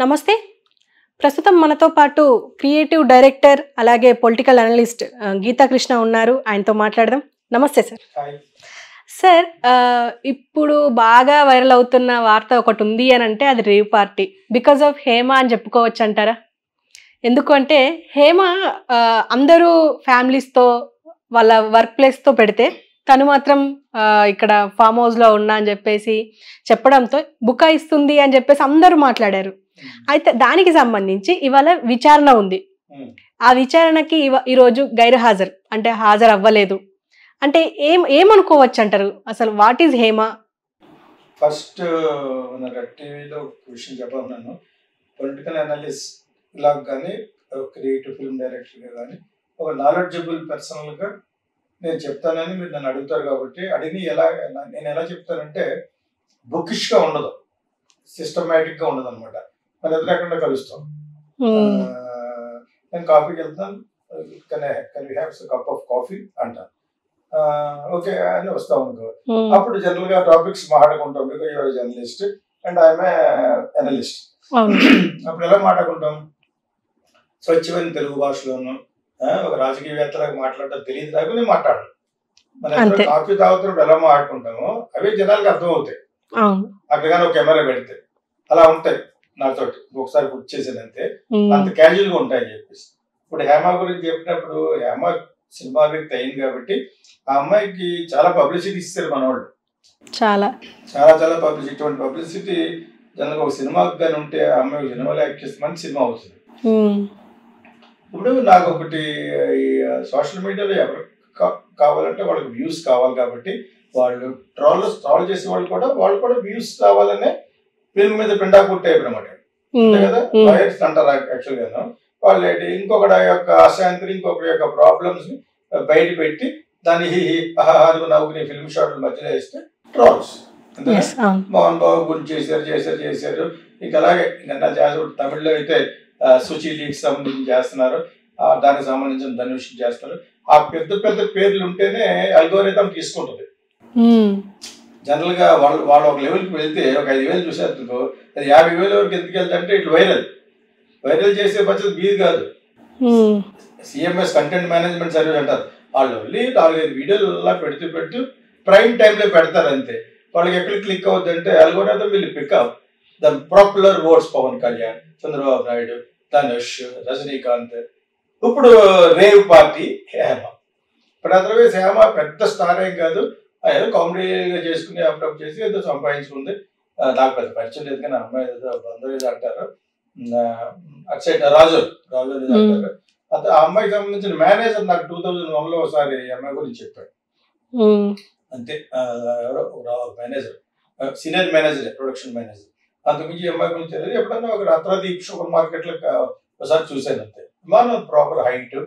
నమస్తే. ప్రస్తుతం మనతో పాటు క్రియేటివ్ డైరెక్టర్ అలాగే పొలిటికల్ అనలిస్ట్ గీతా కృష్ణ ఉన్నారు. ఆయనతో మాట్లాడదాం. నమస్తే సార్. హాయ్. సార్ ఇప్పుడు బాగా వైరల్ అవుతున్న వార్త ఒకటి ఉంది అని అంటే అది rave party. Because of Hema అని చెప్పుకోవచ్చు అంటారా? ఎందుకంటే హేమ అందరూ ఫ్యామిలీస్తో వాళ్ళ వర్క్ ప్లేస్తో పెడితే తను మాత్రం ఇక్కడ ఫామ్ హౌస్లో ఉన్నా అని చెప్పేసి చెప్పడంతో బుకాయిస్తుంది అని చెప్పేసి అందరూ మాట్లాడారు. అయితే దానికి సంబంధించి ఇవాళ విచారణ ఉంది. ఆ విచారణకి ఈరోజు గైర్హాజరు అంటే హాజరు అవ్వలేదు అంటే ఏమనుకోవచ్చు అంటారు? అసలు వాట్ ఈజ్ హేమ? ఫస్ట్ మన రెడ్ టీవీలో విషయం చెప్పాను. పొలిటికల్ అనలిస్ట్ ఇలా కానీ క్రియేటివ్ ఫిల్మ్ డైరెక్టర్గా కానీ ఒక నాలెడ్జబుల్ పర్సనల్గా నేను చెప్తానని మీరు నన్ను అడుగుతారు కాబట్టి నేను ఎలా చెప్తానంటే బుకిష్గా ఉండదు, సిస్టమేటిక్గా ఉండదు అనమాట. మన ఎదురెక్కడ కలుస్తాం. నేను కాఫీకి వెళ్తాను, can you have cup of coffee అంటాను. ఓకే అని వస్తాం అనుకో. అప్పుడు జనరల్ గా టాపిక్స్ మాట్లాడుకుంటాం. Because your journalist and I'm analyst. అప్పుడు ఎలా మాట్లాడుకుంటాం? స్వచ్ఛమైన తెలుగు భాషలోను ఒక రాజకీయవేత్తలకు మాట్లాడటం తెలియదు దాకా నేను మాట్లాడను. మన కాఫీ తాగుతున్నప్పుడు ఎలా మాట్లాడుకుంటామో అవే జనాలకు అర్థం అవుతాయి. అక్కడ కానీ ఒక కెమెరా పెడితే అలా ఉంటాయి నాతోటి. ఒకసారి బుక్ చేసేదంతే, అంత క్యాజువల్ గా ఉంటాయని చెప్పేసి. ఇప్పుడు హేమ గురించి చెప్పినప్పుడు హేమ సినిమా వ్యక్తి అయింది కాబట్టి ఆ అమ్మాయికి చాలా పబ్లిసిటీ ఇస్తారు మన వాళ్ళు. చాలా చాలా చాలా పబ్లిసిటీ. ఇటువంటి పబ్లిసిటీ జనరల్గా ఒక సినిమాకి కానీ ఉంటే ఆ అమ్మాయి సినిమాలో యాక్ట్ చేస్తే మంచి సినిమా అవుతుంది. ఇప్పుడు నాకు ఒకటి సోషల్ మీడియాలో ఎవరు కావాలంటే వాళ్ళకి వ్యూస్ కావాలి కాబట్టి వాళ్ళు ట్రాల్ చేసే వాళ్ళు కూడా వ్యూస్ కావాలనే ఫిల్మ్ మీద పిండా కొట్టాయి అనమాట. అంతే కదా, వైరస్ అంటారు యాక్చువల్గా. వాళ్ళు ఇంకొకటి యొక్క అశాంతిని, ఇంకొకటి యొక్క ప్రాబ్లమ్స్ ని బయట పెట్టి దాన్ని నవ్వుకునే ఫిల్మ్ షాట్ల మధ్యలో వేస్తే ట్రాల్స్. మోహన్ బాబు గురించి చేశారు. ఇంకా అలాగే ఇంకా తమిళ్లో అయితే సుచి లీగ్ సంబంధించి చేస్తున్నారు, దానికి సంబంధించిన ధనుష్ చేస్తారు. ఆ పెద్ద పెద్ద పేర్లు ఉంటేనే అల్గోరిథం తీసుకుంటుంది. జనరల్ గా వాళ్ళు ఒక లెవెల్కి వెళ్తే ఒక 5,000 చూసేందుకు అది 50,000 వరకు ఎందుకు వెళ్తే అంటే ఇట్లా వైరల్ చేసే పద్ధతి మీది కాదు. సిఎంఎస్ కంటెంట్ మేనేజ్మెంట్ సర్వీస్ అంటారు. వాళ్ళు వెళ్ళి 4-5 వీడియోలు అలా పెడుతూ ప్రైమ్ టైంలో పెడతారు అంతే. వాళ్ళకి ఎక్కడ క్లిక్ అవుద్దంటే అల్గోరిథం వీళ్ళు pick up the popular words. Pawan Kalyan, Chandrababu Naidu, Dhanush, Rajinikanth. ఇప్పుడు రేవ్ పార్టీ హేమ. ఇప్పుడు అదర్వైజ్ హేమ పెద్ద స్టార్ ఏం కాదు, ఏదో కామెడీగా చేసుకుని అప్పుడప్పుడు చేసి ఏదో సంపాదించుకుంది. నాకు పెద్ద పరిచయం లేదు కానీ అమ్మాయి ఏదో అందరూ ఏదో అంటారు. అటు సైడ్ రాజు ఏదో అంటారు. ఆ అమ్మాయికి సంబంధించిన మేనేజర్ నాకు 2001లో ఒకసారి అమ్మాయి గురించి చెప్పాడు అంతే. ఎవరో manager, senior manager, production manager. అంతకుమించి అమ్మాయి గురించి తెలియదు. ఎప్పుడన్నా ఒక రత్నదీప్ సూపర్ మార్కెట్లో ఒకసారి చూశాను అంతే. మనం ప్రాపర్ హైట్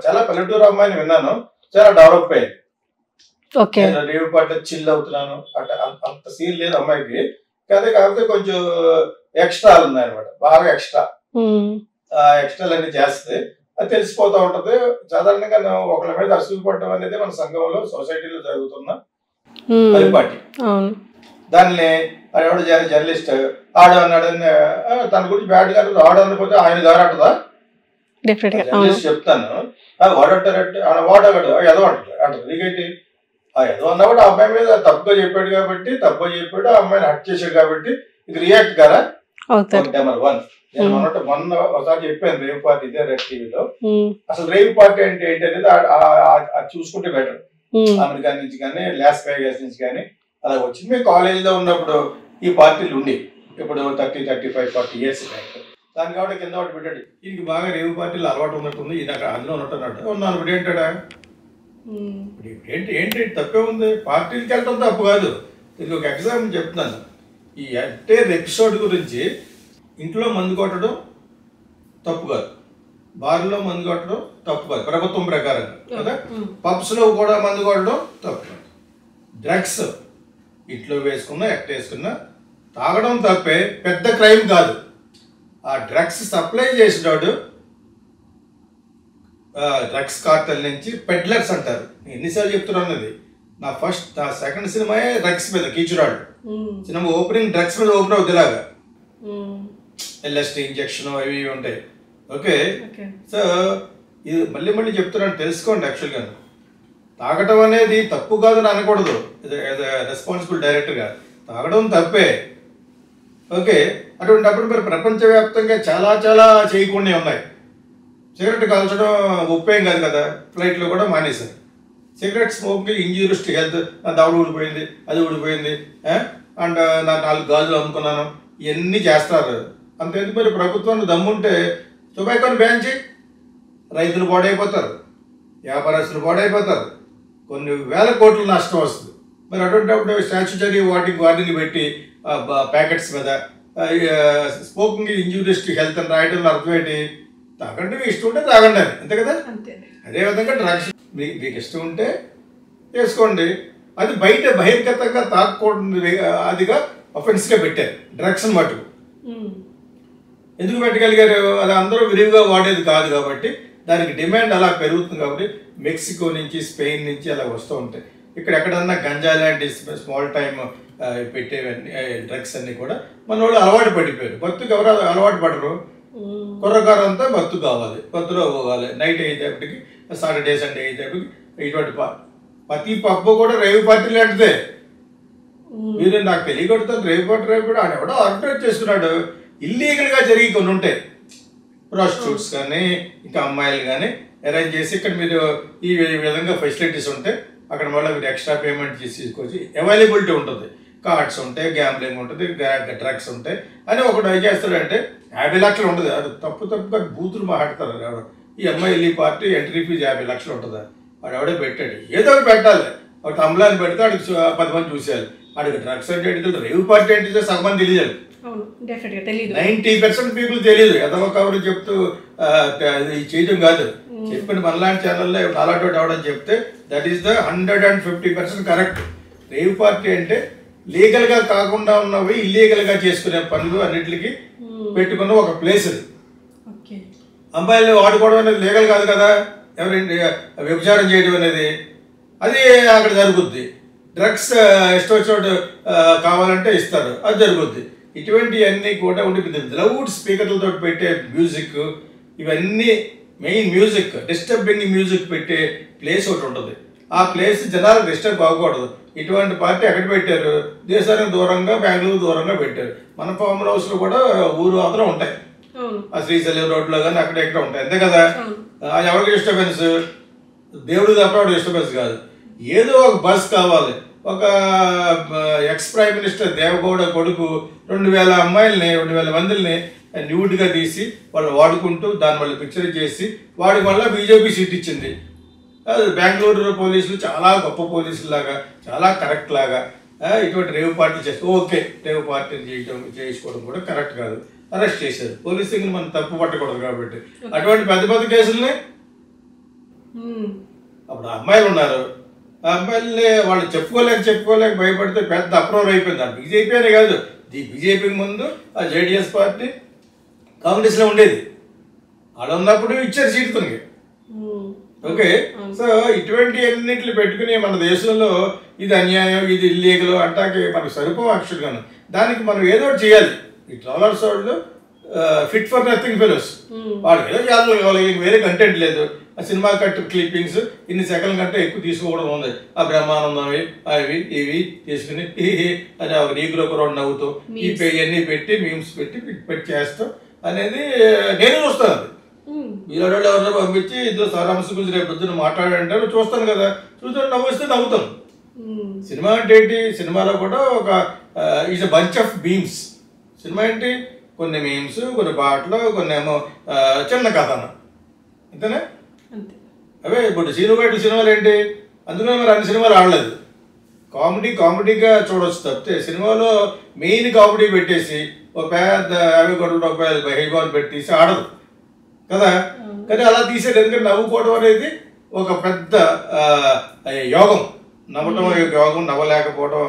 చాలా పల్లెటూరు అమ్మాయిని విన్నాను, చాలా డెవలప్ అయ్యింది. రేవు పాట చిల్ అవుతున్నాను అంటే అంత సీన్ లేదు అమ్మాయికి. కాకపోతే కొంచెం ఎక్స్ట్రాలు ఉన్నాయి అనమాట, బాగా ఎక్స్ట్రా. ఎక్స్ట్రాలు అన్ని చేస్తే అది తెలిసిపోతూ ఉంటది. సాధారణంగా ఒకళ్ళ మీద అసూయపడటం అనేది మన సంఘంలో సొసైటీలో జరుగుతున్న పరిపాటి. దాన్ని ఎవడో జర్నలిస్ట్ ఆడన్నాడని తన గురించి బ్యాడ్ గా ఆడకపోతే ఆయన గారంటదా జర్నలిస్ట్ చెప్తాను. వాడంటారంటే వాడగడు ఎదో అంటారు. నీకేంటి ఎదో అన్నా కూడా ఆ అమ్మాయి మీద తప్పుగా చెప్పాడు కాబట్టి ఆ అమ్మాయిని హట్ చేశాడు కాబట్టి ఇది రియాక్ట్ కదా. నెంబర్ 1 నేను మొన్న ఒకసారి చెప్పాను రేవ్ పార్టీ ఇదే రెడ్ టీవీలో. అసలు రేవ్ పార్టీ అంటే ఏంటి అనేది అది చూసుకుంటే బెటర్. అమెరికా నుంచి కానీ లాస్ వేగాస్ నుంచి కానీ అలా వచ్చింది. మేము కాలేజీలో ఉన్నప్పుడు ఈ పార్టీలు ఉండి ఇప్పుడు 30-35-40 years దాని కాబట్టి కింద ఒకటి పెట్టాడు. ఈయనకి బాగా రేవ్ పార్టీలు అలవాటు ఉన్నట్టుంది, ఈయన అక్కడ అందులో ఉన్నట్టున్నట్టు ఉన్నాను. ఇప్పుడు ఏంటాడా ఏంటి తప్పే ఉంది? పార్టీలకి వెళ్ళటం తప్పు కాదు. ఇది ఒక ఎగ్జాంపుల్ చెప్తున్నాను. ఈ ఎంటైర్ ఎపిసోడ్ గురించి ఇంట్లో మందు కొట్టడం తప్పు కాదు, బార్లో మందు కొట్టడం తప్పు కాదు ప్రభుత్వం ప్రకారం కదా. పబ్స్లో కూడా మందు కొట్టడం తప్పు కాదు. డ్రగ్స్ ఇంట్లో వేసుకున్నా ఎక్కడ వేసుకున్నా తాగడం తప్పే, పెద్ద క్రైమ్ కాదు. ఆ డ్రగ్స్ సప్లై చేసినాడు డ్రగ్స్ కార్టెల్ నుంచి పెడ్లర్స్ అంటారు. ఎన్నిసార్లు చెప్తున్నాను అది. నా సెకండ్ సినిమా డ్రగ్స్ మీద కీచురాడు సినిమా ఓపెనింగ్ డ్రగ్స్ మీద ఓపెన్ అవుతుంది. ఇలాగా ఎల్ఎస్టీ ఇంజెక్షన్ అవి ఉంటాయి. ఓకే, సో ఇది మళ్ళీ మళ్ళీ చెప్తున్నాను, తెలుసుకోండి. యాక్చువల్గా తాగటం అనేది తప్పు కాదని అనకూడదు. రెస్పాన్సిబుల్ డైరెక్టర్గా తాగడం తప్పే. ఓకే, అటువంటిప్పుడు మరి ప్రపంచవ్యాప్తంగా చాలా చాలా చేయకుండా ఉన్నాయి. సిగరెట్ కాల్చడం ఒప్పేం కాదు కదా, ఫ్లైట్లో కూడా మానేశారు. Cigarette smoking injurious to health. నా దవడ ఊడిపోయింది, అది ఊడిపోయింది, అండ్ నా 4 గాజులు అమ్ముకున్నాను, ఇవన్నీ చేస్తారు. అంతేందుకు మరి ప్రభుత్వాన్ని దమ్ముంటే టొబాకోని బ్యాన్ చేయి. రైతులు పాడైపోతారు, వ్యాపారస్తులు పాడైపోతారు, కొన్ని వేల కోట్ల నష్టం వస్తుంది. మరి అటువంటిప్పుడు స్టాచ్యుటరీ వార్నింగ్ పెట్టి ప్యాకెట్స్ మీద స్మోకింగ్ ఇంజూరియస్ టు హెల్త్ అని రాయడం అర్థం ఏంటి? తాగండి, మీకు ఇష్టం ఉంటే తాగండి అని, అంతే కదా. అదేవిధంగా డ్రగ్స్ మీకు ఇష్టం ఉంటే చేసుకోండి. అది బయట బహిర్గతంగా తాగకూడదు, అదిగా అఫెన్స్గా పెట్టారు డ్రగ్స్ మటుకు. ఎందుకు పెట్టగలిగారు? అది అందరూ విరివిగా వాడేది కాదు కాబట్టి దానికి డిమాండ్ అలా పెరుగుతుంది. కాబట్టి మెక్సికో నుంచి, స్పెయిన్ నుంచి అలా వస్తూ ఉంటాయి. ఇక్కడ ఎక్కడన్నా గంజా లాంటి స్మాల్ టైమ్ పెట్టేవన్నీ డ్రగ్స్ అన్నీ కూడా మన వాళ్ళు అలవాటు పడిపోయారు. బతుకు ఎవరు అలవాటు పడరు? కుర్రకారంతా బతుకు కావాలి, బతులో పోవాలి. నైట్ అయ్యేటప్పటికి, సాటర్డే సండే అయ్యేటప్పటికి ఇటువంటి ప్రతి పప్పు కూడా రేవ్ పార్టీ లాంటిదే. మీరు నాకు తెలియకొడతాను, రేవ్ పార్టీ కూడా ఆయన ఎవడో ఆర్గనైజ్ చేసుకున్నాడు. ఇల్లీగల్గా జరిగి కొన్ని ఉంటాయి, ప్రాస్టిట్యూట్స్ కానీ ఇంకా అమ్మాయిలు కానీ అరేంజ్ చేసి ఇక్కడ మీరు ఈ విధంగా ఫెసిలిటీస్ ఉంటాయి, అక్కడ మళ్ళీ మీరు ఎక్స్ట్రా పేమెంట్ చేసి తీసుకొచ్చి అవైలబిలిటీ ఉంటుంది. కార్డ్స్ ఉంటాయి, గ్యాంబ్లింగ్ ఉంటుంది, డ్రగ్స్ ఉంటాయి అని ఒకటి ఏం చేస్తాడంటే 50 లక్షలు ఉంటుంది. అది తప్పుగా బూతులు మాట్లాడతారు. ఈ అమ్మాయి పార్టీ ఎంట్రీ ఫీజు 50 లక్షలు ఉంటుందా? వాడు ఎవడో పెట్టాడు, ఏదో ఒకటి పెట్టాలి. ఒక అమ్లాన్ని పెడితే వాడికి 10 మంది చూసేయాలి. వాడికి డ్రగ్స్ అంటే ఏంటి, రేవ్ పార్టీ అంటే సగం తెలియదు. 90% పీపుల్ తెలియదు. ఎదవ కవర్ చెప్తూ చేయడం కాదు. చెప్పిన మనలాంటి ఛానల్లో అలాంటి అవడం చెప్తే that is the 150% correct. Rave party అంటే లీగల్గా కాకుండా ఉన్నవి ఇల్లీగల్గా చేసుకునే పనులు అన్నింటికి పెట్టుకున్న ఒక ప్లేస్. అది అమ్మాయిలు వాడుకోవడం అనేది లీగల్ కాదు కదా. ఎవరండి వ్యభిచారం చేయడం అనేది అది అక్కడ జరుగుద్ది. డ్రగ్స్ ఇష్టం వచ్చినట్టు కావాలంటే ఇస్తారు, అది జరుగుద్ది. ఇటువంటివన్నీ కూడా ఉండి లౌడ్ స్పీకర్లతో పెట్టే మ్యూజిక్, ఇవన్నీ మెయిన్ మ్యూజిక్, డిస్టర్బింగ్ మ్యూజిక్ పెట్టే ప్లేస్ ఒకటి ఉంటుంది. ఆ ప్లేస్ జనాలకు డిస్టర్బ్ అవ్వకూడదు. ఇటువంటి పార్టీ ఎక్కడ పెట్టారు? దేశానికి దూరంగా, బెంగళూరు దూరంగా పెట్టారు. మన ఫామ్ హౌస్లో కూడా ఊరు అవతల ఉంటాయి, ఆ శ్రీశైలం రోడ్లో కానీ అక్కడ ఎక్కడ ఉంటాయి, అంతే కదా. అది ఎవరికి డిస్టర్బెన్స్? దేవుడు తప్ప ఎవరికి డిస్టర్బెన్స్ కాదు. ఏదో ఒక బస్ కావాలి. ఒక ఎక్స్ ప్రైమ్ మినిస్టర్ దేవగౌడ కొడుకు 2000 అమ్మాయిల్ని, 2000 మందిని న్యూడ్గా తీసి వాళ్ళు వాడుకుంటూ దాన్ని మళ్ళీ పిక్చర్ చేసి వాడికి మళ్ళీ బీజేపీ సీట్ ఇచ్చింది. బెంగళూరు పోలీసులు చాలా గొప్ప పోలీసులు లాగా, చాలా కరెక్ట్ లాగా ఇటువంటి రేవ్ పార్టీలు చేస్తారు. ఓకే, రేవ్ పార్టీలు చేసుకోవడం కూడా కరెక్ట్ కాదు, అరెస్ట్ చేశారు. పోలీసింగ్ మనం తప్పు పట్టకూడదు కాబట్టి అటువంటి పెద్ద పెద్ద కేసుల్ని. అప్పుడు అమ్మాయిలు ఉన్నారు, ఆ అమ్మాయిల్ని వాళ్ళు చెప్పుకోలేక భయపడితే పెద్ద అప్రూవర్ అయిపోయింది. బీజేపీ అనే కాదు, బీజేపీకి ముందు ఆ జేడిఎస్ పార్టీ కాంగ్రెస్లో ఉండేది. ఆడ ఉన్నప్పుడు ఇచ్చారు సీట్ తనకి. ఓకే, సో ఇటువంటి అన్నింటిని పెట్టుకుని మన దేశంలో ఇది అన్యాయం, ఇది ఇల్లీగల్ అంటాకి మనకు సరిపో యాక్చువల్గాను. దానికి మనం ఏదో ఒకటి చేయాలి. ఈ ట్రాలర్స్ వాళ్ళు ఫిట్ ఫర్ నథింగ్ ఫెలోస్. వాళ్ళకి ఏదో చేయాలి, వాళ్ళకి వేరే కంటెంట్ లేదు. ఆ సినిమా కట్ క్లిప్పింగ్స్ ఇన్ని సెకండ్ల కంటే ఎక్కువ తీసుకోవడం ఉంది. ఆ బ్రహ్మానందం అవి ఇవి తీసుకుని అని ఒక నీకులో కూడా నవ్వుతూ ఇవన్నీ పెట్టి మీమ్స్ పెట్టి చేస్తాం అనేది నేను చూస్తాను. అది మీరు ఎవరిలో పంపించి ఇద్దరు సారాంశ గురించి రేపు పొద్దున్న మాట్లాడారంటే చూస్తాను కదా, చూస్తే నవ్వుస్తే నవ్వుతాను. సినిమా అంటే ఏంటి? సినిమాలో కూడా ఒక is a bunch of beams. సినిమా ఏంటి? కొన్ని మీమ్స్, కొన్ని పాటలు, కొన్ని ఏమో చిన్న కథను, అంతేనా? అవే ఇప్పుడు సీనుబయట సినిమాలు ఏంటి? అందుకని మరి అన్ని సినిమాలు ఆడలేదు. కామెడీగా చూడవచ్చు తప్పితే సినిమాలో మెయిన్ కామెడీ పెట్టేసి ఒక పెద్ద 50 కోట్ల రూపాయలు బహిర్భావం పెట్టేసి ఆడదు కదా. కానీ అలా తీసేది ఎందుకంటే నవ్వుకోవడం అనేది ఒక పెద్ద యోగం. నవ్వటం యోగం, నవ్వలేకపోవడం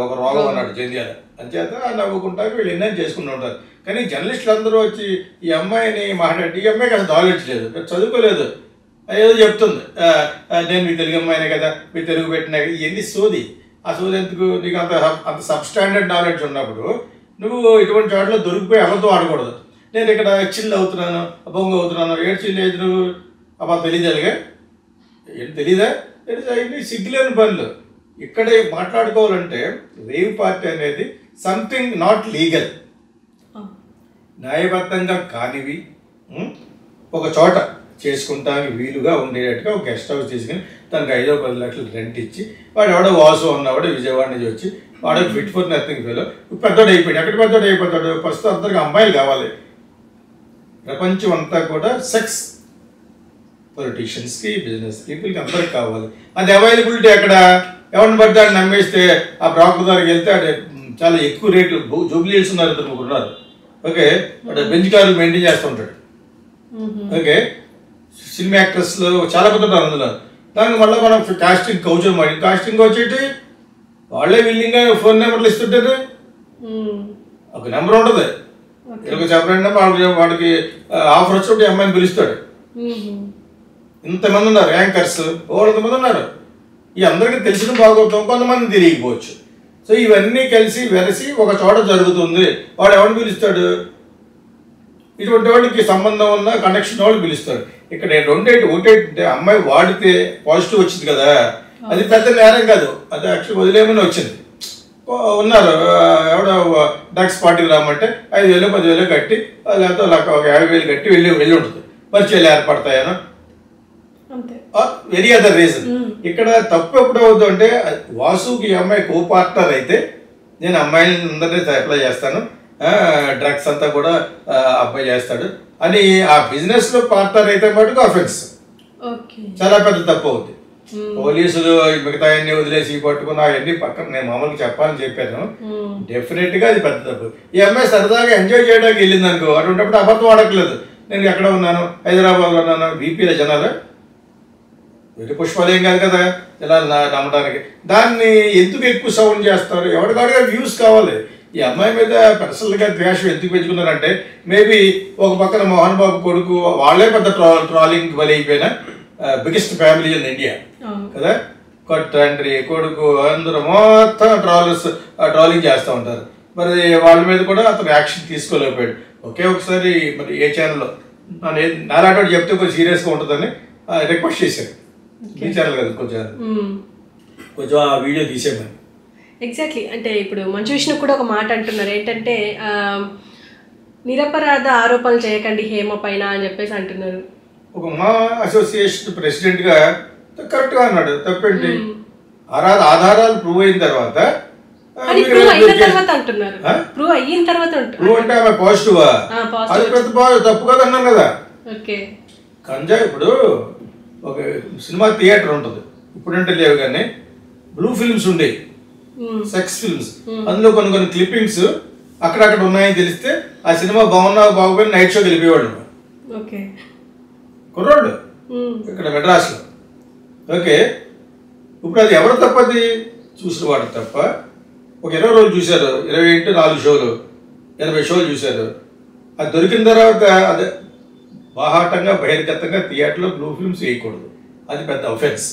ఒక రోగం అన్నాడు జంధ్యాల. అంచేత నవ్వుకుంటారు, వీళ్ళు ఎన్నో చేసుకుంటూ ఉంటారు. కానీ జర్నలిస్టులు అందరూ వచ్చి ఈ అమ్మాయిని మాట్లాడి, ఈ అమ్మాయికి అసలు నాలెడ్జ్ లేదు, చదువుకోలేదు, ఏదో చెప్తుంది. నేను మీ తెలుగు అమ్మాయినే కదా, మీ తెలుగు పెట్టినా, ఇవన్నీ సోది. ఆ సోది ఎందుకు? నీకు అంత సబ్ స్టాండర్డ్ నాలెడ్జ్ ఉన్నప్పుడు నువ్వు ఇటువంటి చోట్ల దొరికిపోయి అబద్ధం ఆడకూడదు. నేను ఇక్కడ చిల్లు అవుతున్నాను, బొంగ అవుతున్నాను, ఏడు చిల్లు లేదు నువ్వు అబ్బా తెలియదాలిగా, ఏంటి తెలీదా? ఇవన్నీ సిగ్గులేని పనులు. ఇక్కడ మాట్లాడుకోవాలంటే రేవ్ పార్టీ అనేది సంథింగ్ నాట్ లీగల్, న్యాయబద్ధంగా కానివి ఒక చోట చేసుకుంటానికి వీలుగా ఉండేటట్టుగా ఒక గెస్ట్ హౌస్ తీసుకుని తనకు 5-10 లక్షలు రెంట్ ఇచ్చి వాడు ఎవడో వాసు ఉన్నవాడు విజయవాడ నుంచి వచ్చి వాడు ఫిట్ ఫర్ నథింగ్ ఫెలో పెద్దోడు అయిపోయాడు. ఎక్కడ పెద్దోడు అయిపోతాడు? ఫస్ట్ అందరికి అమ్మాయిలు కావాలి. ప్రపంచం అంతా కూడా సెక్స్, పొలిటీషియన్స్కి, బిజినెస్ పీపుల్కి అందరికి కావాలి. అది అవైలబిలిటీ ఎక్కడ? ఎవరిని పడితే ఆయన నమ్మేస్తే ఆ బ్రోకర్ దగ్గరికి వెళ్తే అది చాలా ఎక్కువ రేట్లు. జూబ్లీ హిల్స్ ఉన్నారు, 2-3 ఉన్నారు. ఓకే, వాడు బెంచ్ కార్లు మెయింటైన్ చేస్తూ ఉంటాడు. ఓకే, సినిమా యాక్టర్స్లో చాలా మంది ఉంటారు అందులో. దానికి మళ్ళీ మనం కాస్టింగ్ కౌచ్ అనమాట. కాస్టింగ్ కౌచ్ ఏంటి? వాళ్ళే విల్లింగ్గా ఫోన్ నెంబర్లు ఇస్తుంటారు. ఒక నెంబర్ ఉంటుంది, ఒక సెపరేట్ నెంబర్. వాడికి ఆఫర్ వచ్చినప్పుడు అమ్మాయిని పిలుస్తాడు. ఇంతమంది ఉన్నారు యాంకర్స్, 100 మంది ఉన్నారు. ఈ అందరికీ తెలిసిన బాగోతాం, కొంతమంది తెలియకపోవచ్చు. సో ఇవన్నీ కలిసి వెరసి ఒక చోట జరుగుతుంది. వాడు ఎవరిని పిలుస్తాడు? ఇటువంటి వాడికి సంబంధం ఉన్న కనెక్షన్ వాళ్ళు పిలుస్తాడు. ఇక్కడ ఒకటే అమ్మాయి వాడితే పాజిటివ్ వచ్చింది కదా, అది పెద్ద నేరం కాదు. అది యాక్చువల్ వదిలేమని వచ్చింది. ఉన్నారు ఎవడో డ్రగ్స్ పార్టీకి రామంటే 5,000-10,000 కట్టి లేకపోతే ఒక 50,000 కట్టి వెళ్ళి ఉంటుంది. పరిచయాలు ఏర్పడతాయనో వెరీ అదర్ రీజన్. ఇక్కడ తప్పు ఎప్పుడు అవుతుంది అంటే వాసుకి ఈ అమ్మాయి కో పార్ట్నర్ అయితే నేను అమ్మాయిని అందరినీ అప్లై చేస్తాను, డ్రగ్స్ అంతా కూడా అబ్బాయి చేస్తాడు అని ఆ బిజినెస్ లో పార్ట్నర్ అయితే మటుకు అఫెన్స్, చాలా పెద్ద తప్పు అవుతుంది. పోలీసులు మిగతా అన్ని వదిలేసి పట్టుకుని అవన్నీ పక్కన నేను మామూలుగా చెప్పాలని చెప్పాను. డెఫినెట్ గా అది పెద్ద తప్పు. ఈ అమ్మాయి సరదాగా ఎంజాయ్ చేయడానికి వెళ్ళింది అనుకో, అటువంటిప్పుడు అబద్ధం ఆడట్లేదు. నేను ఎక్కడ ఉన్నాను, హైదరాబాద్లో ఉన్నాను, బీపీల జనాలు వెళ్ళి పుష్పాలు ఏం కాదు కదా జనాలు నమ్మడానికి. దాన్ని ఎందుకు ఎక్కువ సౌండ్ చేస్తారు? ఎవరికాడిగా వ్యూస్ కావాలి. ఈ అమ్మాయి మీద పర్సనల్గా ద్వేషం ఎందుకు పెంచుకున్నారంటే మేబీ ఒక పక్కన మోహన్ బాబు కొడుకు వాళ్ళే పెద్ద ట్రాలింగ్ బలి అయిపోయిన బిగ్గెస్ట్ ఫ్యామిలీ ఇన్ ఇండియా కదా. తండ్రి కొడుకు అందరూ మొత్తం ట్రాలింగ్ చేస్తూ ఉంటారు. మరి వాళ్ళ మీద కూడా అతను యాక్షన్ తీసుకోలేకపోయాడు. ఒకే ఒకసారి మరి ఏ ఛానల్లో నాలాంటి చెప్తే కొంచెం సీరియస్గా ఉంటుందని రిక్వెస్ట్ చేశాను. ఈ ఛానల్ కదా కొంచెం ఆ వీడియో తీసేయమని. ఎగ్జాక్ట్లీ. అంటే ఇప్పుడు మంచు విష్ణు కూడా ఒక మాట అంటున్నారు ఏంటంటే నిరపరాధ ఆరోపణలు చేయకండి హేమ పైన అని చెప్పేసి అంటున్నారు. ఒక మా అసోసియేషన్ ప్రెసిడెంట్గా కరెక్ట్గా అన్నాడు, తప్పేంటి? ఆధారాలు ప్రూవ్ అయిన తర్వాత ప్రూవ్ అయిన తర్వాత ప్రూవ్ అంటే ఆమె పాజిటివా? అది పెద్ద తప్పు కదా అన్నాను కదా. కంజా ఇప్పుడు ఒక సినిమా థియేటర్ ఉంటుంది, ఇప్పుడంటే లేవు కానీ బ్లూ ఫిల్మ్స్ ఉండేవి, సెక్స్ ఫిల్మ్స్. అందులో కొన్ని క్లిప్పింగ్స్ అక్కడక్కడ ఉన్నాయని తెలిస్తే ఆ సినిమా బాగుపోయి నైట్ షోకి వెళ్ళిపోయేవాళ్ళు కుర్రాడు ఇక్కడ మెడ్రాస్లో. ఓకే, ఇప్పుడు అది ఎవరు తప్పది? చూసిన వాడు తప్ప. ఒక 20 రోజులు చూశారు, 20x4 షోలు, 80 షోలు చూశారు. అది దొరికిన తర్వాత అదే బాహాటంగా బహిర్గతంగా థియేటర్లో బ్లూ ఫిల్మ్స్ వేయకూడదు, అది పెద్ద అఫెన్స్.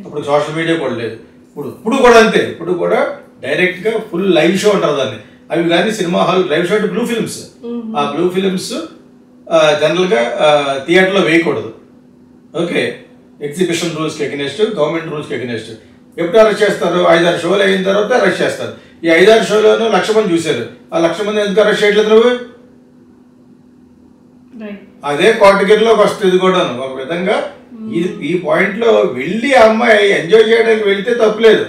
అప్పుడు సోషల్ మీడియా కూడా లేదు. ఇప్పుడు కూడా అంతే. ఇప్పుడు కూడా డైరెక్ట్గా ఫుల్ లైవ్ షో అంటారు దాన్ని. అవి కానీ సినిమా హాల్ లైవ్ షో అంటే బ్లూ ఫిల్మ్స్. ఆ బ్లూ ఫిల్మ్స్ జనరల్గా థియేటర్లో వేయకూడదు. ఓకే, ఎగ్జిబిషన్ రూల్స్కి ఎగనెస్ట్, గవర్నమెంట్ రూల్స్కి ఎగనెస్ట్. ఎప్పుడు అరెస్ట్ చేస్తారు? 5-6 షోలు అయిన తర్వాత అరెస్ట్ చేస్తారు. ఈ 5-6 షోలోనూ 1,00,000 మంది చూశారు. ఆ 1,00,000 మంది ఎందుకు అరెస్ట్ చేయట్లేదు నువ్వు? అదే కేటగిరీలోకి వస్తుంది కూడా. ఒక విధంగా ఈ పాయింట్లో వెళ్ళి ఆ అమ్మాయి ఎంజాయ్ చేయడానికి వెళితే తప్పులేదు.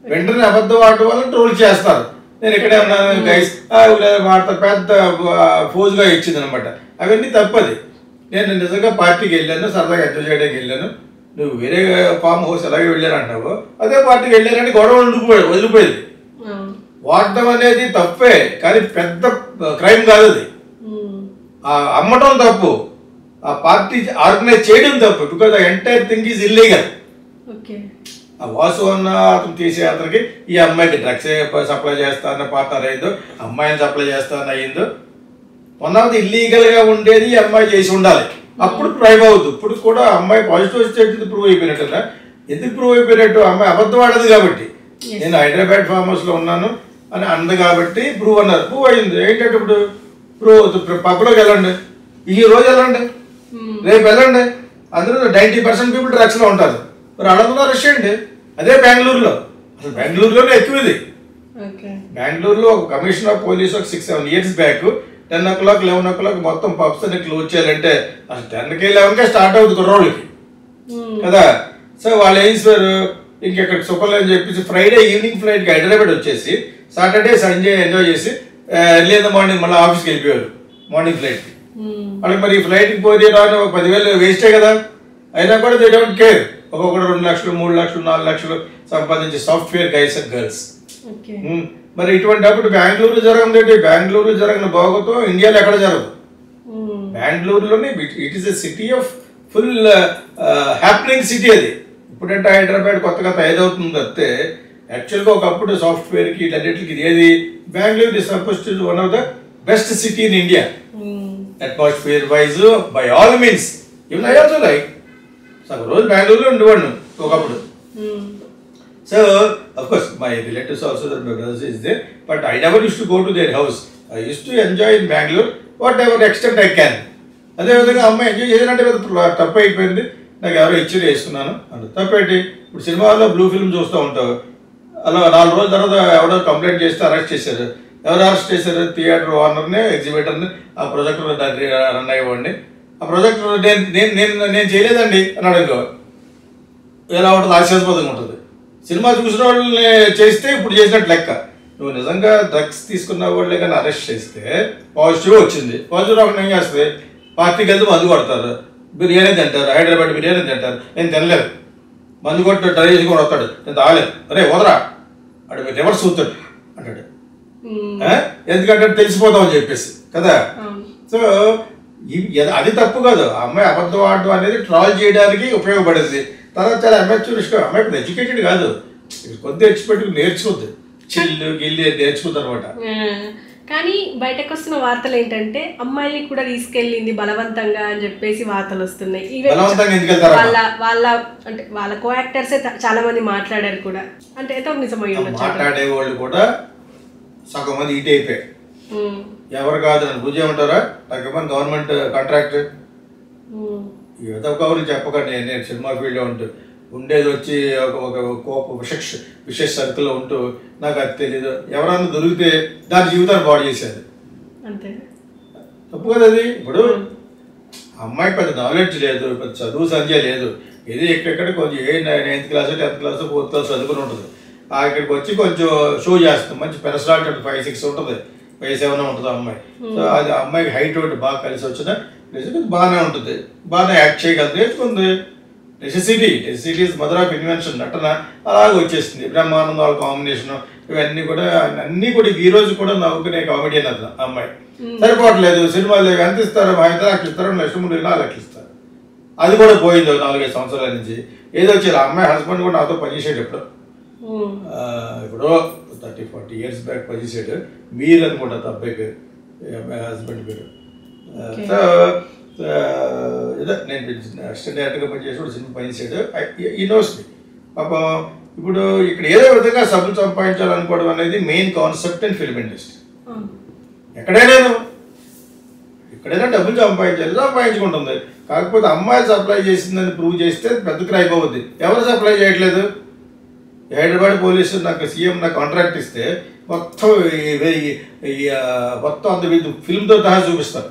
వెంటనే అబద్ధం ఆడటం వల్ల ట్రోల్ చేస్తారు. నేను ఇక్కడే ఉన్నాను గైస్ వాడతా పెద్ద ఫోజుగా ఇచ్చింది అనమాట. అవన్నీ తప్పది. నేను నిజంగా పార్టీకి వెళ్ళాను, సరదాగా ఎంజాయ్ చేయడానికి వెళ్ళాను. నువ్వు వేరే ఫామ్ హౌస్ ఎలాగే వెళ్ళాను అంటావు, అదే పార్టీకి వెళ్ళానని గొడవ వదిలిపోయేది. వాడటం అనేది తప్పే, కానీ పెద్ద క్రైమ్ కాదు అది. అమ్మటం తప్పు, ఆ పార్టీ ఆర్గనైజ్ చేయడం తప్పు. Because the entire thing is illegal. ఆ వాసు అన్న అతను తీసే అతనికి ఈ అమ్మాయికి డ్రగ్స్ సప్లై చేస్తానన్న పార్ట్నర్ అయిందో, అమ్మాయిని సప్లై చేస్తానని అయిందో, వన్ ఆఫ్ ది ఇల్లీగల్గా ఉండేది ఈ అమ్మాయి చేసి ఉండాలి. అప్పుడు ప్రైవ్ అవుతుంది. ఇప్పుడు కూడా అమ్మాయి పాజిటివ్ వచ్చేది ప్రూవ్ అయిపోయినట్టు. ఎందుకు ప్రూవ్ అయిపోయినట్టు? అమ్మాయి అబద్ధం ఆడదు కాబట్టి. నేను హైదరాబాద్ ఫామ్ హౌస్లో ఉన్నాను, అని అంది కాబట్టి ప్రూవ్ అన్నారు. ప్రూవ్ అయింది. ఏంటంటే ఇప్పుడు పబ్లోకి వెళ్ళండి, ఈ రోజు వెళ్ళండి, రేపు వెళ్ళండి, అందరూ 90% పీపుల్ డ్రగ్స్లో ఉంటారు. మరి అడగకుండా రష్ అండి. అదే బెంగళూరులో, అసలు బెంగళూరులోనే ఎక్కువ ఇది. బెంగళూరులో ఒక కమిషనర్ ఆఫ్ పోలీస్ ఒక 6-7 years బ్యాక్ 10 o'clock 11 o'clock మొత్తం పబ్స్ అన్ని క్లోజ్ చేయాలంటే అసలు 10కి 11కే స్టార్ట్ అవుతుంది కుర్రోళ్ళకి కదా. సో వాళ్ళు ఏం చేశారు, ఇంకెక్కడ సుఖంలో అని చెప్పేసి ఫ్రైడే ఈవినింగ్ ఫ్లైట్కి హైదరాబాద్ వచ్చేసి సాటర్డే సండే ఎంజాయ్ చేసి ఎర్లీ ఇన్ ద మార్నింగ్ మళ్ళీ ఆఫీస్కి వెళ్ళిపోయారు మార్నింగ్ ఫ్లైట్కి. వాళ్ళకి మరి ఫ్లైట్కి పోతే రాని ఒక 10,000 వేస్టే కదా. అయినా కూడా దే డోంట్ కేర్. ఒక్కొక్కడు 2 లక్షలు 3 లక్షలు 4 లక్షలు సంపాదించే సాఫ్ట్వేర్ గైస్ అండ్ గర్ల్స్. మరి ఇటువంటి అప్పుడు బెంగళూరు జరగదు. బెంగళూరు జరగని బాగోతో ఇండియాలో ఎక్కడ జరగదు. బెంగళూరులోనే it is a city of full happening city. అది ఇప్పుడంటే హైదరాబాద్ కొత్తగా తయారవుతుంది తప్పితే యాక్చువల్గా ఒకప్పుడు సాఫ్ట్వేర్కి వీటన్నిటికి ఏది Bengaluru is suppose to one of the best city in India atmosphere wise by all means. Even I also like సగం రోజు బెంగళూరులో ఉండేవాడు ఒకప్పుడు. So, of course, my relatives also, my brothers is there, but I never used to go to their house. I used to enjoy in Bangalore, whatever extent I can. అదే విధంగా అమ్మాయి enjoy చేయాలంటే తప్పు అయిపోయింది, నాకు ఎవరో ఇచ్చి వేసుకున్నాను అంటే తప్పేంటి. ఇప్పుడు సినిమాలో బ్లూ ఫిల్మ్ చూస్తూ ఉంటావు, అలా 4 రోజుల తర్వాత ఎవడో కంప్లైంట్ చేస్తే అరెస్ట్ చేశారు. ఎవరు అరెస్ట్ చేశారు? థియేటర్ ఓనర్ని, ఎగ్జిబిటర్ని, ఆ ప్రొజెక్టర్ రన్ అయ్యేవాడిని. ఆ ప్రొజెక్టర్ నేను చేయలేదండి అన్నాడు. ఇంకో ఎలా ఉంటుంది, ఆశాస్పదంగా ఉంటుంది. సినిమా చూసిన వాళ్ళని చేస్తే ఇప్పుడు చేసినట్టు లెక్క. నువ్వు నిజంగా డ్రగ్స్ తీసుకున్న వాళ్ళే కానీ అరెస్ట్ చేస్తే పాజిటివ్ వచ్చింది, పాజిటివ్ రాకుండా ఏం చేస్తుంది, పార్టీకి వెళ్తే మందు కొడతారు, బిర్యానీ తింటారు, హైదరాబాద్ బిర్యానీ తింటారు. నేను తినలేదు, మందు కొట్టి డ్రైవ్ చేసి కూడా వస్తాడు, నేను తాగలేదు, అరే వదరా అడు రివర్స్ అవుతాడు అంటాడు. ఎందుకంటే తెలిసిపోతామని చెప్పేసి కదా. సో అది తప్పు కాదు. ఆ అమ్మాయి అబద్ధం ఆడడం అనేది ట్రాల్ చేయడానికి ఉపయోగపడింది. తర్వాత చాలా అమెచ్యూరిస్ట్. అమ్మాయి ఎడ్యుకేటెడ్ కాదు, కొద్దిగా ఎక్స్పెక్ట్ నేర్చుకుంది, చిల్లు గిల్లి నేర్చుకుంది అనమాట. కానీ బయటకు వస్తున్న వార్తలు ఏంటంటే అమ్మాయిని కూడా తీసుకెళ్ళింది బలవంతంగా అని చెప్పేసి వార్తలు వస్తున్నాయి. వాళ్ళ కో యాక్టర్సే చాలా మంది మాట్లాడారు కూడా. అంటే ఎంతో నిజమై మాట్లాడే వాళ్ళు కూడా సగం మంది ఈట్ అయిపోయారు. ఎవరు కాదు అని పూజ ఏమంటారా, తగ్గమని గవర్నమెంట్ కాంట్రాక్ట్ యువత కౌరులు చెప్పకండి. నేను సినిమా ఫీల్డ్లో ఉంటూ ఉండేది వచ్చి ఒక కోప విశేష సర్కిల్లో ఉంటూ నాకు అది తెలీదు. ఎవరన్నా దొరికితే దాని జీవితాన్ని పాడు చేశారు, తప్పు కదా అది. ఇప్పుడు అమ్మాయికి పెద్ద నాలెడ్జ్ లేదు, పెద్ద చదువు సంధ్య లేదు, ఇది ఎక్కడెక్కడ కొంచెం 9th class 10th class 4th class చదువుకుని ఉంటుంది. ఇక్కడికి వచ్చి కొంచెం షో చేస్తుంది, మంచి పెరస్టాల్ట్ 5-6 ఉంటుంది, 5-7 ఉంటుంది అమ్మాయి. సో అది అమ్మాయికి హైట్ ఒకటి బాగా కలిసి వచ్చిన నిజంగా బాగానే ఉంటుంది, బాగానే యాక్ట్ చేయగలదు, నేర్చుకుంది. Necessity is mother of invention. నటన అలాగే వచ్చేసింది. బ్రహ్మానందం వాళ్ళ కాంబినేషన్ ఇవన్నీ కూడా ఈ రోజు కూడా నవ్వుకునే కామెడియన్ అది అమ్మాయి. సరిపోవట్లేదు, సినిమాలు ఎంత ఇస్తారు, 5 లక్షలు ఇస్తారు, 2 లక్షలు 3 లక్షలు ఇస్తారు. అది కూడా పోయింది 4-5 సంవత్సరాల నుంచి. ఏదో వచ్చారు. అమ్మాయి హస్బెండ్ కూడా నాతో పనిచేసాడు ఎప్పుడో 30-40 years బ్యాక్ పనిచేసాడు. మీరు అనుకుంటా అబ్బాయికి హస్బెండ్ పేరు. సో నేను అసిస్టెంట్ డైరెక్టర్గా పనిచేసాడు, సినిమా పనిచేసాడు. ఈ నోస్ మీ పాపం. ఇప్పుడు ఇక్కడ ఏదో విధంగా సబ్బులు సంపాదించాలనుకోవడం అనేది main concept in film industry. ఎక్కడైనా డబ్బులు సంపాదించుకుంటుంది. కాకపోతే అమ్మాయి సప్లై చేసిందని ప్రూవ్ చేస్తే పెద్ద క్రైమ్ అవుద్ది. ఎవరు సప్లై చేయట్లేదు? హైదరాబాద్ పోలీసు నాకు సీఎం నాకు కాంట్రాక్ట్ ఇస్తే మొత్తం అంత ఫిల్మ్తో సహా చూపిస్తారు.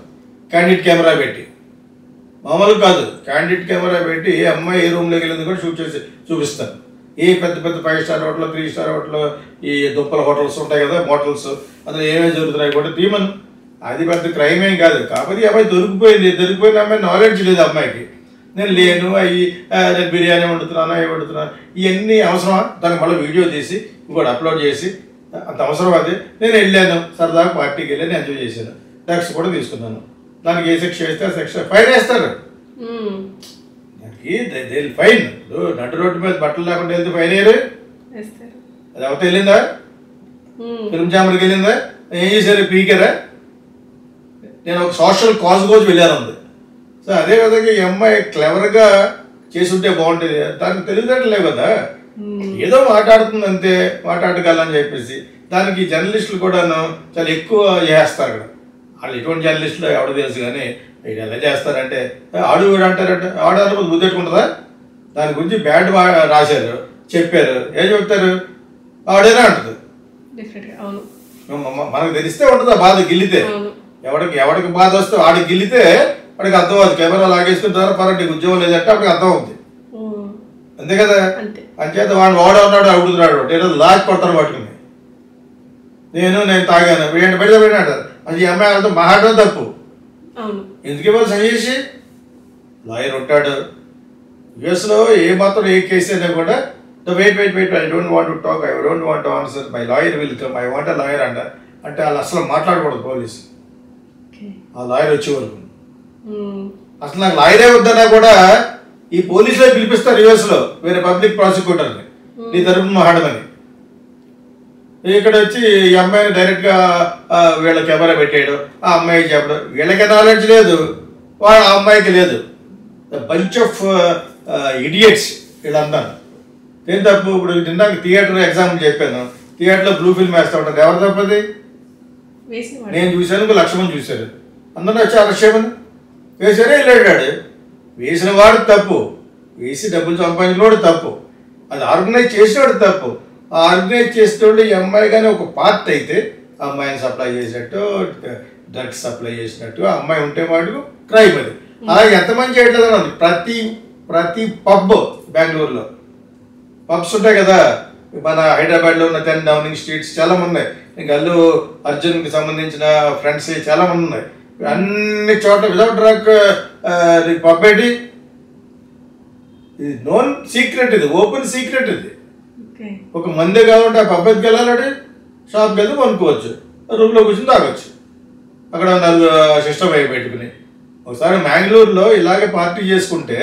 క్యాండిడ్ కెమెరా పెట్టి, మామూలు కాదు, క్యాండిడ్ కెమెరా పెట్టి ఏ అమ్మాయి ఏ రూమ్లోకి వెళ్ళింది కూడా షూట్ చేసి చూపిస్తారు. ఏ పెద్ద 5 స్టార్ హోటల్ 3 స్టార్ హోటల్ ఈ దుప్పల హోటల్స్ ఉంటాయి కదా, మోటల్స్, అందులో ఏమేమి జరుగుతున్నాయి కూడా తీమను. అది పెద్ద క్రైమ్ ఏం కాదు. కాకపోతే అమ్మాయి దొరికిపోయిన అమ్మాయి నాలెడ్జ్ లేదు అమ్మాయికి. నేను లేను, నేను బిర్యానీ వండుతున్నాను, అవి వండుతున్నాను, ఇవన్నీ అవసరమా? దానికి మళ్ళీ వీడియో తీసి ఇంకోటి అప్లోడ్ చేసి అంత అవసరం. అది నేను వెళ్ళాను సరదాగా పార్టీకి వెళ్ళి ఎంజాయ్ చేశాను, డ్రగ్స్ కూడా తీసుకున్నాను. దానికి ఏ శిక్ష వేస్తే ఆ శిక్ష ఫైన్ వేస్తారు. దానికి ఫైన్. నడు రోడ్డు మీద బట్టలు లేకుండా వెళ్తే ఫైన్ వేయరు. అది అవత వెళ్ళిందా, ఫిల్మ్ ఛాంబర్కి వెళ్ళిందా, ఏం చేశారు, పీకారా? నేను ఒక సోషల్ కాజ్ కోసం వెళ్ళాను ఉంది. సో అదేవిధంగా ఈ అమ్మాయి క్లెవర్గా చేసుంటే బాగుంటుంది. దానికి తెలివితేటలు లేవు కదా, ఏదో మాట్లాడుతుంది అంతే, మాట్లాడగలని చెప్పేసి దానికి జర్నలిస్టులు కూడాను చాలా ఎక్కువ చేస్తారు అక్కడ. వాళ్ళు ఎటువంటి జర్నలిస్టులు ఎవడో తెలుసు, కానీ వీడు ఎలా చేస్తారంటే ఆడు వీడు అంటారంటే ఆడు అనుకుంది గుర్తెట్టుకుంటుందా? దాని గురించి బ్యాడ్ రాశారు, చెప్పారు, ఏం చెప్తారు? ఆడేనా అంటుంది. మనకు తెలిస్తే ఉంటుంది ఆ బాధ. గిల్లితే ఎవడికి బాధ వస్తే వాడికి గిల్లితే వాడికి అర్థం అవుతుంది. కెమెరా లాగేసుకున్న తర్వాత పరంగా నీకు ఉద్యోగం లేదంటే అప్పటికి అర్థం అవుతుంది. అంతే కదా? అంచేత వాడు ఉన్నాడు అడుగుతున్నాడు, ఏదో లాక్ కొడతాను పట్టుకుని. నేను తాగాను పెడితే పెట్టినాడు. అది ఈ అమ్మాయి వాళ్ళతో మాట్లాడడం తప్పు. ఎందుకు ఇవ్వాలి సజెసి? లాయర్ ఉంటాడు. యుఎస్లో ఏ మాత్రం ఏ కేసు అయినా కూడా wait I don't want to talk, I don't want to answer, my lawyer will come, I want lawyer అంటారు. అంటే వాళ్ళు అసలు మాట్లాడకూడదు పోలీసు. ఆ లాయర్ వచ్చే వరకు అసలు నాకు లాయరే వద్దన్నా కూడా ఈ పోలీసులో పిలిపిస్తారు యుఎస్లో వేరే పబ్లిక్ ప్రాసిక్యూటర్ని నీ తరపున మాట్లాడమని. ఇక్కడ వచ్చి ఈ అమ్మాయిని డైరెక్ట్గా వీళ్ళ కెమెరా పెట్టేయడం, ఆ అమ్మాయికి చెప్పడం. వీళ్ళకి నాలెడ్జ్ లేదు, ఆ అమ్మాయికి లేదు. బంచ్ ఆఫ్ ఇడియట్స్ వీళ్ళంతా. ఏం తప్పు? ఇప్పుడు నిన్నాక థియేటర్ ఎగ్జాంపుల్ చెప్పాను. థియేటర్లో బ్లూ ఫిల్మ్ వేస్తూ ఉంటారు. ఎవరు తప్పది? నేను చూశాను, 1,00,000 మంది చూశారు. అందరూ వచ్చి అరెస్ట్ వేసారే వెళ్ళాడు. వేసిన వాడు తప్పు, వేసి డబ్బులు సంపాదించినవాడు తప్పు, అది ఆర్గనైజ్ చేసినవాడు తప్పు. ఆ ఆర్గనైజ్ చేసేవాళ్ళు ఈ అమ్మాయి కానీ ఒక పార్ట్ అయితే అమ్మాయిని సప్లై చేసినట్టు, డ్రగ్స్ సప్లై చేసినట్టు ఆ అమ్మాయి ఉంటే వాడు క్రైమ్. అది అలాగే ఎంతమంది చేయట్లేదు. ప్రతి పబ్, బెంగళూరులో పబ్స్ ఉంటాయి కదా, మన హైదరాబాద్లో ఉన్న 10 డౌనింగ్ స్ట్రీట్స్ చాలా మంది ఉన్నాయి. ఇంకా అల్లు అర్జున్కి సంబంధించిన ఫ్రెండ్స్ చాలా మంది ఉన్నాయి. అన్ని చోట్ల వితౌట్ డ్రగ్ పబ్ ఏంటి? ఇది నోన్ సీక్రెట్, ఇది ఓపెన్ సీక్రెట్. ఇది ఒక మందే కావాలంటే ఆ పబ్కి వెళ్ళాలంటే షాప్కి వెళ్తే కొనుక్కోవచ్చు, రూమ్లో కూర్చొని తాగొచ్చు. అక్కడ 4 సిస్టమ్ అయి పెట్టుకుని. ఒకసారి మ్యాంగ్లూరులో ఇలాగే పార్టీ చేసుకుంటే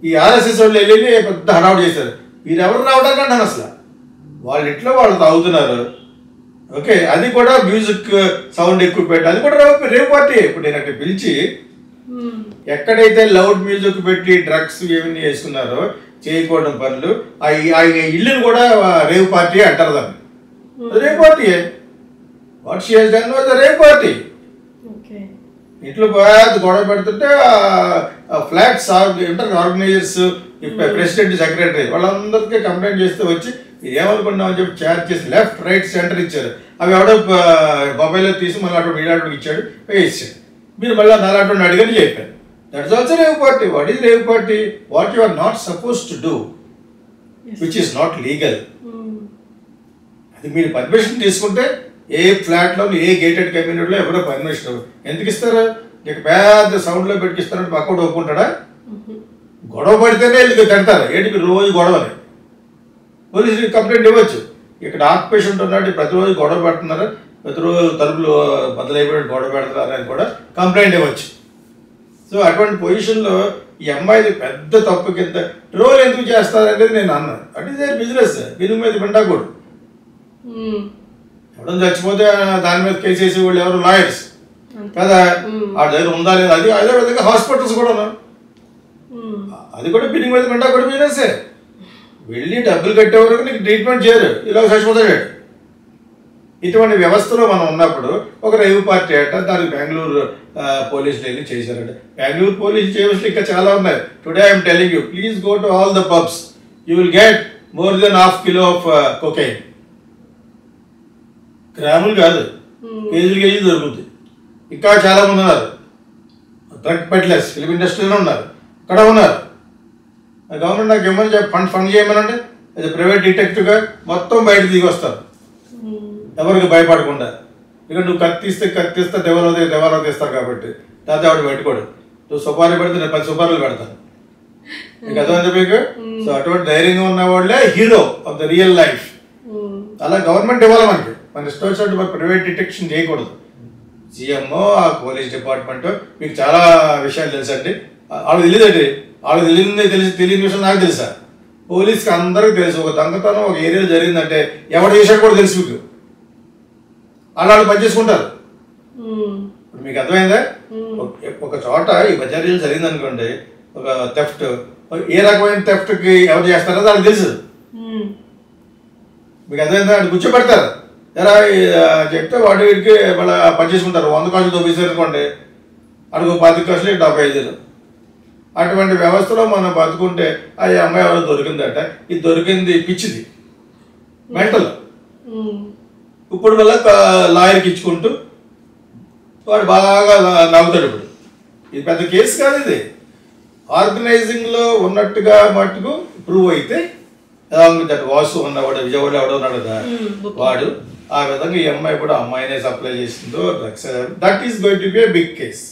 ఈ ఆర్ఎస్ఎస్ వాళ్ళు వెళ్ళి పెద్ద హడావుడు చేశారు. వీరెవరు రావడానికి అంటాను అసలు, వాళ్ళ ఇంట్లో వాళ్ళు తాగుతున్నారు. ఓకే, అది కూడా మ్యూజిక్ సౌండ్ ఎక్కువ పెట్టి, అది కూడా రేవ్ పార్టీ. ఇప్పుడు నేను అక్కడ పిలిచి ఎక్కడైతే లౌడ్ మ్యూజిక్ పెట్టి డ్రగ్స్ ఏమని వేసుకున్నారో చేయకూడని పనులు, ఆ ఇల్లుని కూడా రేవ్ పార్టీ అంటారు. దాన్ని rave party. What she has done was the rave party. ఇంట్లో గొడవ పెడుతుంటే ఫ్లాట్స్ ఉంటారు ఆర్గనైజర్స్, ప్రెసిడెంట్, సెక్రటరీ వాళ్ళందరికీ కంప్లైంట్ చేస్తే వచ్చి ఏమనుకున్నామని చెప్పి ఛార్జ్ చేసి లెఫ్ట్ రైట్ సెంటర్ ఇచ్చారు. అవి ఎవడో మొబైల్లో తీసి మళ్ళీ అటు వీడాటోకి ఇచ్చాడు, వేసాడు. మీరు మళ్ళీ నాలాటోని అడిగని చెప్పారు. That's also rave party. What is rave party? What you are not suppose to do, which is not legal. అది మీరు పర్మిషన్ తీసుకుంటే ఏ ఫ్లాట్లో, ఏ గేటెడ్ కమ్యూనిటీలో ఎవరో పర్మిషన్ ఎందుకు ఇస్తారు? నీకు పెద్ద సౌండ్లో పెట్టిస్తారంటే పక్కడు ఒప్పుకుంటాడా? గొడవ పడితేనే వీళ్ళకి తిడతారు. ఏంటి మీరు రోజు గొడవని? పోలీసుకి కంప్లైంట్ ఇవ్వచ్చు. ఇక్కడ హార్ట్ పేషెంట్ ఉన్నాడు, ప్రతిరోజు గొడవ పెడుతున్నారు, ప్రతిరోజు తలుపులు బదులైపోయి గొడవ పెడతారు అని కూడా కంప్లైంట్ ఇవ్వచ్చు. సో అటువంటి పొజిషన్లో ఈ అమ్మాయిది పెద్ద తప్పు కింద ట్రోల్ ఎందుకు చేస్తారనేది నేను అన్నాను. At is their business. దీని మీద పండకూడదు. ఎవడో చచ్చిపోతే దాని మీద కేసు వేసే వాళ్ళు ఎవరు? లాయర్స్ కదా. ఆ దగ్గర ఉందా లేదా? అది అదే విధంగా హాస్పిటల్స్ కూడా, అది కూడా బిల్డింగ్ మీద పండా కూడా బిజినెస్సే. వెళ్ళి డబ్బులు కట్టే వరకు నీకు ట్రీట్మెంట్ చేయరు, ఇలా చచ్చిపోతాడు. ఇటువంటి వ్యవస్థలో మనం ఉన్నప్పుడు ఒక రేవ్ పార్టీ అట, దానికి బెంగళూరు పోలీసులు వెళ్ళి చేశారట. బెంగళూరు పోలీసులు చేయవలసి ఇంకా చాలా ఉన్నాయి. Today I'm telling you, please go to all the pubs, you will get more than ½ kilo of cocaine. గ్రాములు కాదు, కేజీ దొరుకుతుంది. ఇంకా చాలా మంది ఉన్నారు డ్రగ్ పెడ్లర్స్, ఫిలిం ఇండస్ట్రీలో ఉన్నారు, ఇక్కడ ఉన్నారు. గవర్నమెంట్ నాకు ఏమని ఫండ్ చేయమనంటే అది ప్రైవేట్ డిటెక్టివ్గా మొత్తం బయట దిగి వస్తారు, ఎవరికి భయపడకుండా. ఇక నువ్వు కత్తిస్తే దేవాలయం తీస్తారు కాబట్టి దాంతో ఆవిడ పెట్టుకోడు. నువ్వు సుపారీ పెడితే నేను 10 సుపారీలు పెడతాను. నీకు అర్థమైంది మీకు? సో అటువంటి ధైర్యంగా ఉన్న వాళ్ళే hero of the real life. అలా గవర్నమెంట్ ఇవ్వాలి మనకి. మన ఇష్టం వచ్చినట్టు మన ప్రైవేట్ డిటెక్షన్ చేయకూడదు. జిఎంఓ, ఆ పోలీస్ డిపార్ట్మెంట్, మీకు చాలా విషయాలు తెలుసండి. వాళ్ళకి తెలియదండి, వాళ్ళకి తెలియని విషయం నాకు తెలుసా? పోలీస్కి అందరికీ తెలుసు. ఒక దొంగతనం ఒక ఏరియాలో జరిగిందంటే ఎవరు చేశాడు కూడా తెలుసు మీకు. వాళ్ళు పనిచేసుకుంటారు. ఇప్పుడు మీకు అర్థమైందా? ఒక చోట ఈ బజారీలో జరిగింది అనుకోండి, ఒక థెఫ్ట్, ఏ రకమైన థెఫ్ట్కి ఎవరు చేస్తారో వాళ్ళకి తెలుసు. మీకు అర్థమైందా? అది కూర్చోబెడతారు. ఎలా చెప్తే వాటి వీడికి మళ్ళీ పనిచేసుకుంటారు. 100 కాసులు తోపేసారు అనుకోండి, అడుగు 10 కాసులు 75. అటువంటి వ్యవస్థలో మనం బతుకుంటే ఆ అమ్మాయి ఎవరో దొరికిందట, ఇది దొరికింది పిచ్చిది, మెంటల్. ఇప్పుడు మళ్ళీ లాయర్కి ఇచ్చుకుంటూ వాడు బాగా నవ్వుతాడు. ఇప్పుడు ఇది పెద్ద కేసు కాదు, ఇది ఆర్గనైజింగ్లో ఉన్నట్టుగా మట్టుకు ప్రూవ్ అయితే దట్ వాసు ఉన్నవాడు విజయవాడ ఎవడో ఉన్నాడు కదా వాడు, ఆ విధంగా ఈ అమ్మాయి కూడా అమ్మాయినే సప్లై చేసిందో drugs, that is going to be a big case.